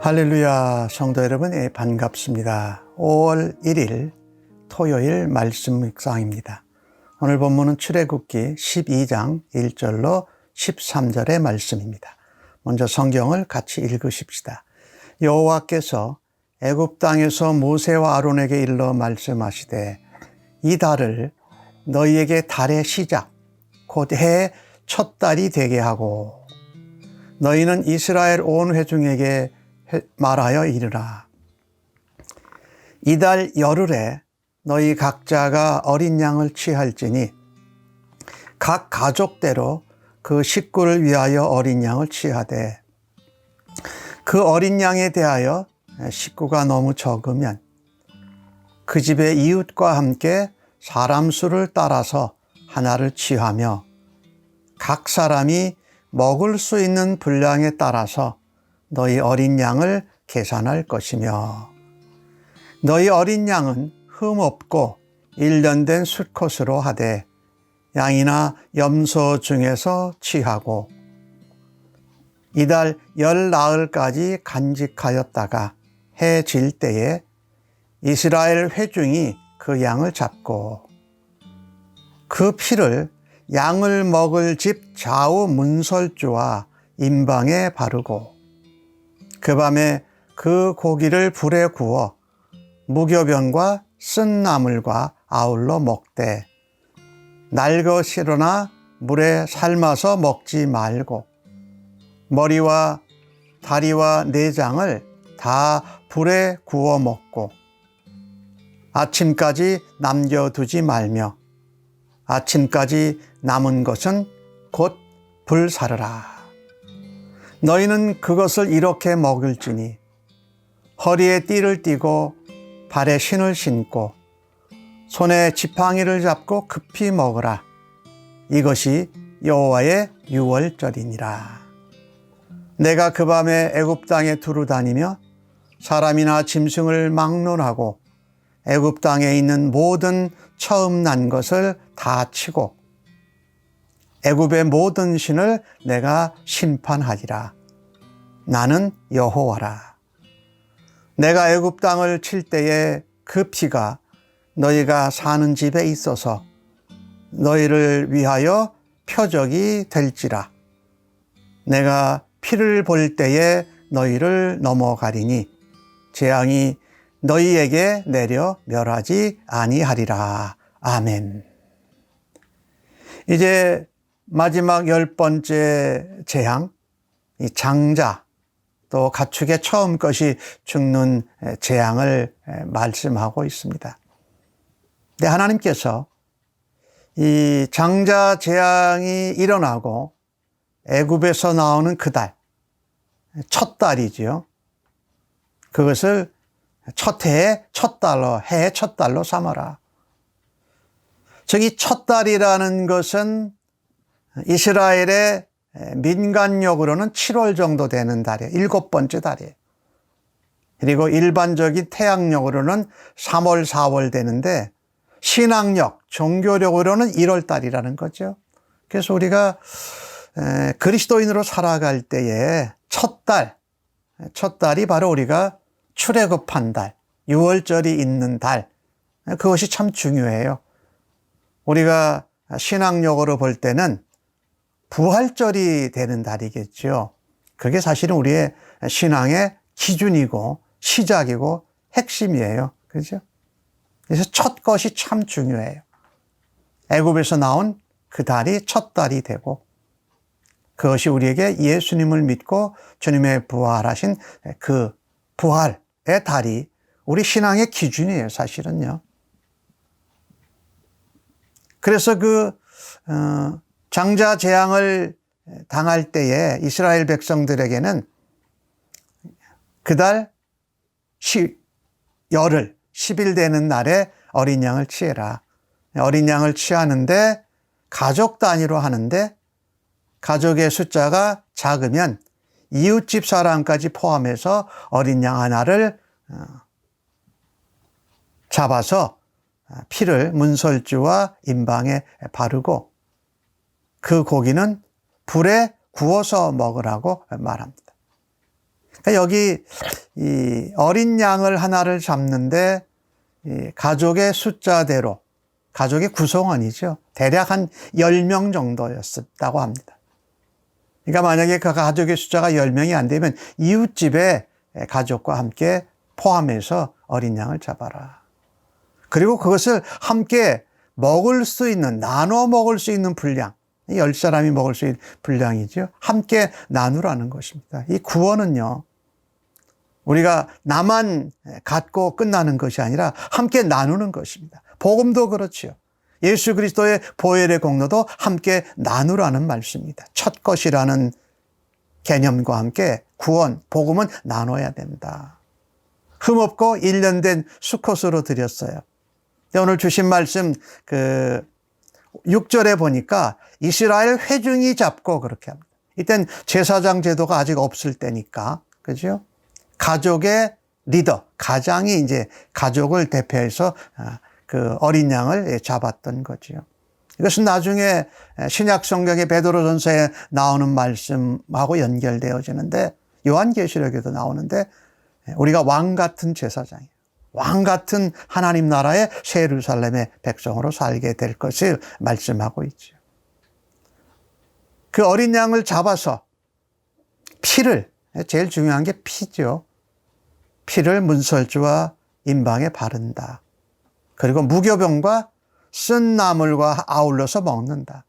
할렐루야, 성도 여러분, 반갑습니다. 5월 1일 토요일 말씀 묵상입니다. 오늘 본문은 출애굽기 12장 1절로 13절의 말씀입니다. 먼저 성경을 같이 읽으십시다. 여호와께서 애굽 땅에서 모세와 아론에게 일러 말씀하시되 이 달을 너희에게 달의 시작 곧 해의 첫 달이 되게 하고 너희는 이스라엘 온 회중에게 말하여 이르라. 이달 열흘에 너희 각자가 어린 양을 취할지니 각 가족대로 그 식구를 위하여 어린 양을 취하되 그 어린 양에 대하여 식구가 너무 적으면 그 집의 이웃과 함께 사람 수를 따라서 하나를 취하며 각 사람이 먹을 수 있는 분량에 따라서 너희 어린 양을 계산할 것이며 너희 어린 양은 흠 없고 1년 된 수컷으로 하되 양이나 염소 중에서 취하고 이달 열 나흘까지 간직하였다가 해 질 때에 이스라엘 회중이 그 양을 잡고 그 피를 양을 먹을 집 좌우 문설주와 임방에 바르고 그 밤에 그 고기를 불에 구워 무교병과 쓴 나물과 아울러 먹되 날거 실어나 물에 삶아서 먹지 말고 머리와 다리와 내장을 다 불에 구워 먹고 아침까지 남겨두지 말며 아침까지 남은 것은 곧 불사르라. 너희는 그것을 이렇게 먹을지니 허리에 띠를 띠고 발에 신을 신고 손에 지팡이를 잡고 급히 먹으라. 이것이 여호와의 유월절이니라. 내가 그 밤에 애굽 땅에 두루 다니며 사람이나 짐승을 막론하고 애굽 땅에 있는 모든 처음 난 것을 다 치고 애굽의 모든 신을 내가 심판하리라. 나는 여호와라. 내가 애굽 땅을 칠 때에 그 피가 너희가 사는 집에 있어서 너희를 위하여 표적이 될지라. 내가 피를 볼 때에 너희를 넘어가리니 재앙이 너희에게 내려 멸하지 아니하리라. 아멘. 이제 마지막 10번째 재앙, 이 장자, 또 가축의 처음 것이 죽는 재앙을 말씀하고 있습니다. 근데 하나님께서 이 장자 재앙이 일어나고 애굽에서 나오는 그 달, 첫 달이지요. 그것을 첫 해의 첫 달로, 해의 첫 달로 삼아라. 저기 첫 달이라는 것은 이스라엘의 민간력으로는 7월 정도 되는 달이에요. 7번째 달이에요. 그리고 일반적인 태양력으로는 3월, 4월 되는데 신앙력, 종교력으로는 1월 달이라는 거죠. 그래서 우리가 그리스도인으로 살아갈 때에 첫 달이 바로 우리가 출애굽한 달, 6월절이 있는 달, 그것이 참 중요해요. 우리가 신앙력으로 볼 때는 부활절이 되는 달이겠죠. 그게 사실은 우리의 신앙의 기준이고 시작이고 핵심이에요. 그죠? 그래서 첫 것이 참 중요해요. 애굽에서 나온 그 달이 첫 달이 되고 그것이 우리에게 예수님을 믿고 주님의 부활하신 그 부활의 달이 우리 신앙의 기준이에요. 사실은요. 그래서 장자 재앙을 당할 때에 이스라엘 백성들에게는 그달 열흘 10일 되는 날에 어린 양을 취해라. 어린 양을 취하는데 가족 단위로 하는데 가족의 숫자가 작으면 이웃집 사람까지 포함해서 어린 양 하나를 잡아서 피를 문설주와 임방에 바르고 그 고기는 불에 구워서 먹으라고 말합니다. 그러니까 여기 이 어린 양을 하나를 잡는데 이 가족의 숫자대로, 가족의 구성원이죠. 대략 한 10명 정도였다고 합니다. 그러니까 만약에 그 가족의 숫자가 10명이 안 되면 이웃집의 가족과 함께 포함해서 어린 양을 잡아라. 그리고 그것을 함께 먹을 수 있는, 나눠 먹을 수 있는 분량, 10사람이 먹을 수 있는 분량이죠. 함께 나누라는 것입니다. 이 구원은요, 우리가 나만 갖고 끝나는 것이 아니라 함께 나누는 것입니다. 복음도 그렇지요. 예수 그리스도의 보혈의 공로도 함께 나누라는 말씀입니다. 첫 것이라는 개념과 함께 구원, 복음은 나눠야 된다. 흠없고 1년 된 수컷으로 드렸어요. 오늘 주신 말씀 6절에 보니까 이스라엘 회중이 잡고 그렇게 합니다. 이땐 제사장 제도가 아직 없을 때니까, 그죠? 가족의 리더, 가장이 이제 가족을 대표해서 그 어린 양을 잡았던 거지요. 이것은 나중에 신약 성경의 베드로전서에 나오는 말씀하고 연결되어지는데, 요한계시록에도 나오는데, 우리가 왕 같은 제사장이에요. 왕 같은 하나님 나라의 새 예루살렘의 백성으로 살게 될 것을 말씀하고 있죠. 그 어린 양을 잡아서 피를, 제일 중요한 게 피죠. 피를 문설주와 임방에 바른다. 그리고 무교병과 쓴 나물과 아울러서 먹는다.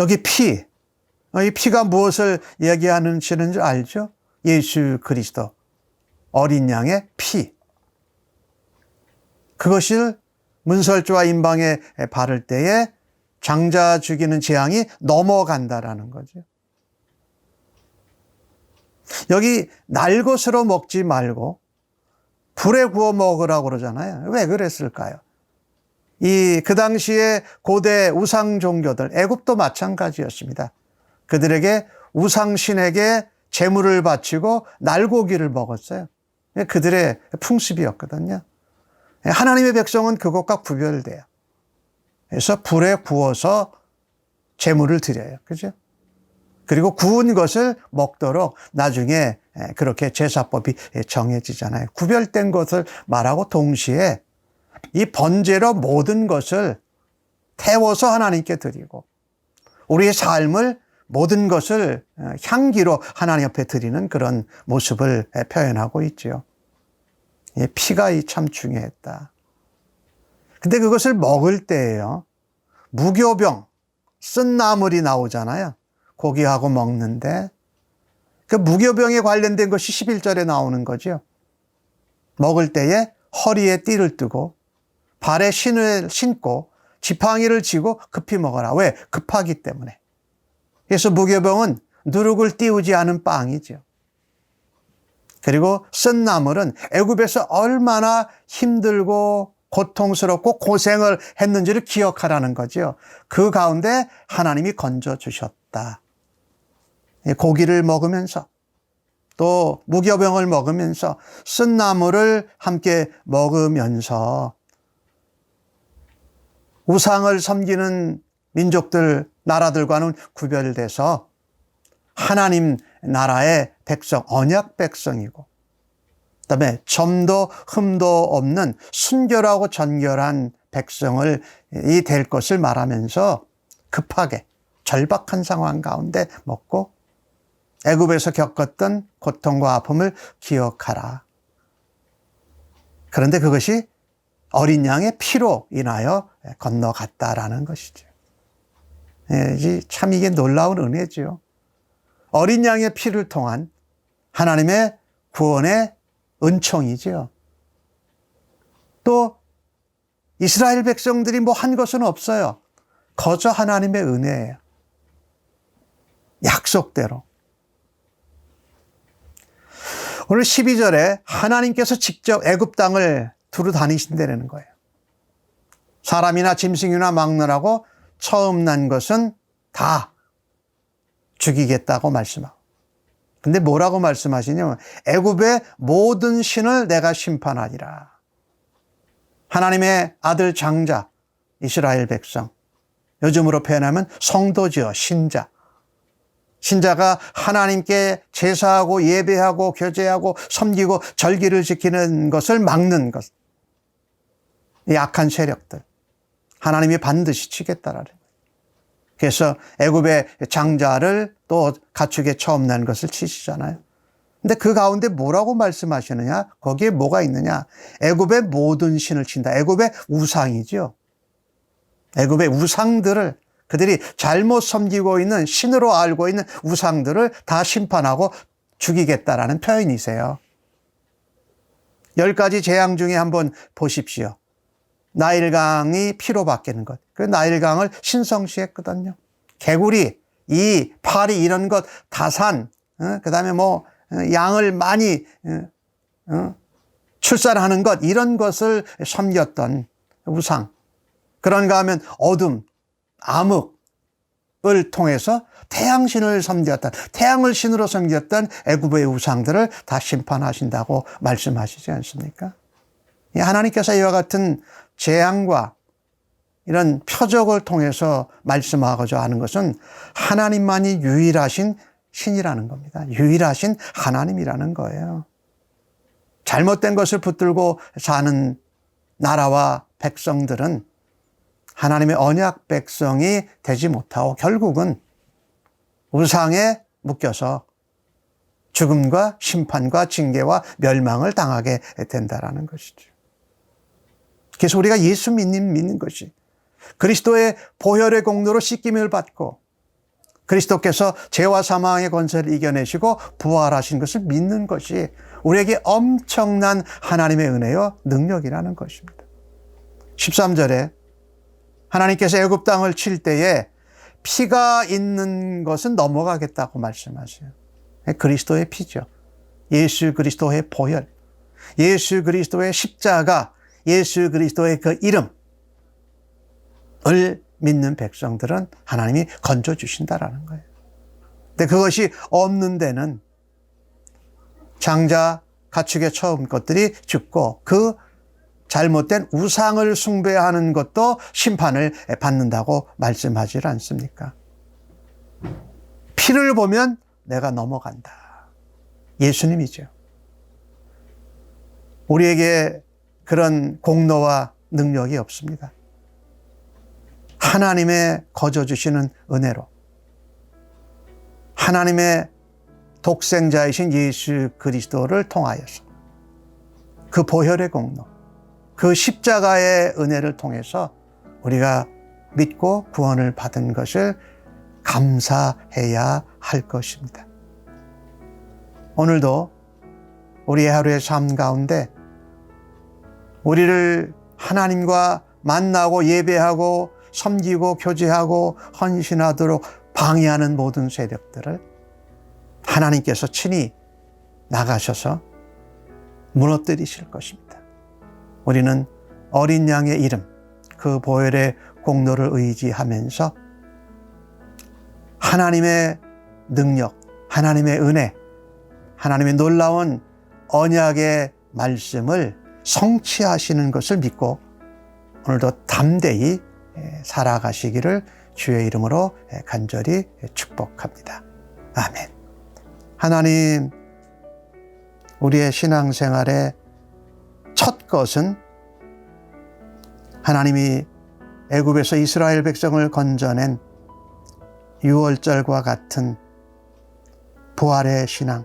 여기 피, 이 피가 무엇을 얘기하는지는 줄 알죠? 예수 그리스도 어린 양의 피. 그것을 문설주와 임방에 바를 때에 장자 죽이는 재앙이 넘어간다라는 거죠. 여기 날것으로 먹지 말고 불에 구워 먹으라고 그러잖아요. 왜 그랬을까요? 그 당시에 고대 우상 종교들, 애굽도 마찬가지였습니다. 그들에게 우상신에게 제물을 바치고 날고기를 먹었어요. 그들의 풍습이었거든요. 하나님의 백성은 그것과 구별돼요. 그래서 불에 구워서 제물을 드려요. 그죠? 그리고 구운 것을 먹도록 나중에 그렇게 제사법이 정해지잖아요. 구별된 것을 말하고 동시에 이 번제로 모든 것을 태워서 하나님께 드리고 우리의 삶을 모든 것을 향기로 하나님 앞에 드리는 그런 모습을 표현하고 있죠. 피가 참 중요했다. 근데 그것을 먹을 때에요, 무교병, 쓴 나물이 나오잖아요. 고기하고 먹는데 그 무교병에 관련된 것이 11절에 나오는 거죠. 먹을 때에 허리에 띠를 뜨고 발에 신을 신고 지팡이를 쥐고 급히 먹어라. 왜? 급하기 때문에. 그래서 무교병은 누룩을 띄우지 않은 빵이죠. 그리고 쓴 나물은 애굽에서 얼마나 힘들고 고통스럽고 고생을 했는지를 기억하라는 거죠. 그 가운데 하나님이 건져주셨다. 고기를 먹으면서 또 무교병을 먹으면서 쓴 나물을 함께 먹으면서 우상을 섬기는 민족들, 나라들과는 구별돼서 하나님 나라의 백성, 언약 백성이고 그다음에 점도 흠도 없는 순결하고 정결한 백성을 될 것을 말하면서 급하게 절박한 상황 가운데 먹고 애굽에서 겪었던 고통과 아픔을 기억하라. 그런데 그것이 어린 양의 피로 인하여 건너갔다라는 것이죠. 참 이게 놀라운 은혜죠. 어린 양의 피를 통한 하나님의 구원의 은총이죠. 또 이스라엘 백성들이 뭐 한 것은 없어요. 거저 하나님의 은혜예요. 약속대로. 오늘 12절에 하나님께서 직접 애굽 땅을 두루 다니신다는 거예요. 사람이나 짐승이나 막느라고 처음 난 것은 다 죽이겠다고 말씀하고. 근데 뭐라고 말씀하시냐면 애굽의 모든 신을 내가 심판하리라. 하나님의 아들 장자 이스라엘 백성, 요즘으로 표현하면 성도지요, 신자. 신자가 하나님께 제사하고 예배하고 교제하고 섬기고 절기를 지키는 것을 막는 것. 이 악한 세력들. 하나님이 반드시 치겠다라는 거예요. 그래서 애굽의 장자를 또 가축에 처음 난 것을 치시잖아요. 근데 그 가운데 뭐라고 말씀하시느냐? 거기에 뭐가 있느냐? 애굽의 모든 신을 친다. 애굽의 우상이죠. 애굽의 우상들을, 그들이 잘못 섬기고 있는, 신으로 알고 있는 우상들을 다 심판하고 죽이겠다라는 표현이세요. 10가지 재앙 중에 한번 보십시오. 나일강이 피로 바뀌는 것. 그 나일강을 신성시했거든요. 개구리, 이 파리 이런 것, 다산, 그다음에 뭐 양을 많이 출산하는 것, 이런 것을 섬겼던 우상. 그런가 하면 어둠, 암흑을 통해서 태양신을 섬겼던, 태양을 신으로 섬겼던 애굽의 우상들을 다 심판하신다고 말씀하시지 않습니까? 하나님께서 이와 같은 재앙과 이런 표적을 통해서 말씀하고자 하는 것은 하나님만이 유일하신 신이라는 겁니다. 유일하신 하나님이라는 거예요. 잘못된 것을 붙들고 사는 나라와 백성들은 하나님의 언약 백성이 되지 못하고 결국은 우상에 묶여서 죽음과 심판과 징계와 멸망을 당하게 된다라는 것이죠. 그래서 우리가 예수 믿는 것이, 그리스도의 보혈의 공로로 씻김을 받고 그리스도께서 죄와 사망의 권세를 이겨내시고 부활하신 것을 믿는 것이 우리에게 엄청난 하나님의 은혜요 능력이라는 것입니다. 13절에 하나님께서 애굽 땅을 칠 때에 피가 있는 것은 넘어가겠다고 말씀하세요. 그리스도의 피죠. 예수 그리스도의 보혈, 예수 그리스도의 십자가, 예수 그리스도의 그 이름을 믿는 백성들은 하나님이 건져주신다라는 거예요. 근데 그것이 없는 데는 장자, 가축의 처음 것들이 죽고 그 잘못된 우상을 숭배하는 것도 심판을 받는다고 말씀하지 않습니까? 피를 보면 내가 넘어간다. 예수님이죠. 우리에게 그런 공로와 능력이 없습니다. 하나님의 거저 주시는 은혜로, 하나님의 독생자이신 예수 그리스도를 통하여서 그 보혈의 공로, 그 십자가의 은혜를 통해서 우리가 믿고 구원을 받은 것을 감사해야 할 것입니다. 오늘도 우리의 하루의 삶 가운데 우리를 하나님과 만나고 예배하고 섬기고 교제하고 헌신하도록 방해하는 모든 세력들을 하나님께서 친히 나가셔서 무너뜨리실 것입니다. 우리는 어린 양의 이름, 그 보혈의 공로를 의지하면서 하나님의 능력, 하나님의 은혜, 하나님의 놀라운 언약의 말씀을 성취하시는 것을 믿고 오늘도 담대히 살아가시기를 주의 이름으로 간절히 축복합니다. 아멘. 하나님, 우리의 신앙생활의 첫 것은 하나님이 애굽에서 이스라엘 백성을 건져낸 유월절과 같은 부활의 신앙,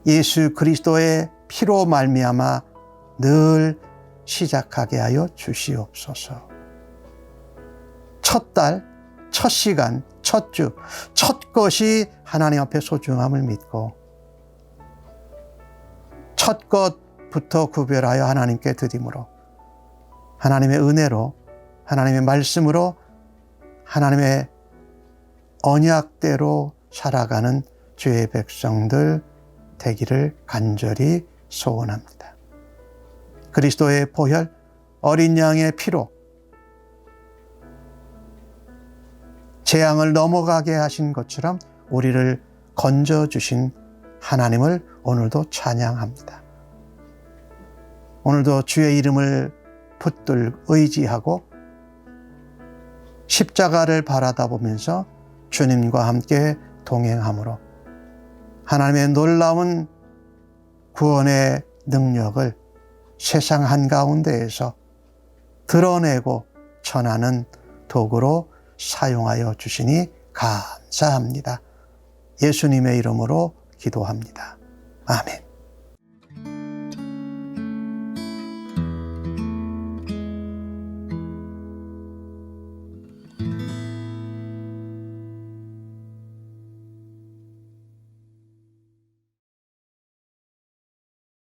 예수 그리스도의 피로 말미암아 늘 시작하게 하여 주시옵소서. 첫 달, 첫 시간, 첫 주, 첫 것이 하나님 앞에 소중함을 믿고 첫 것부터 구별하여 하나님께 드림으로 하나님의 은혜로, 하나님의 말씀으로, 하나님의 언약대로 살아가는 주의 백성들 되기를 간절히 소원합니다. 그리스도의 보혈, 어린 양의 피로 재앙을 넘어가게 하신 것처럼 우리를 건져주신 하나님을 오늘도 찬양합니다. 오늘도 주의 이름을 붙들 의지하고 십자가를 바라다 보면서 주님과 함께 동행함으로 하나님의 놀라운 구원의 능력을 세상 한가운데에서 드러내고 전하는 도구로 사용하여 주시니 감사합니다. 예수님의 이름으로 기도합니다. 아멘.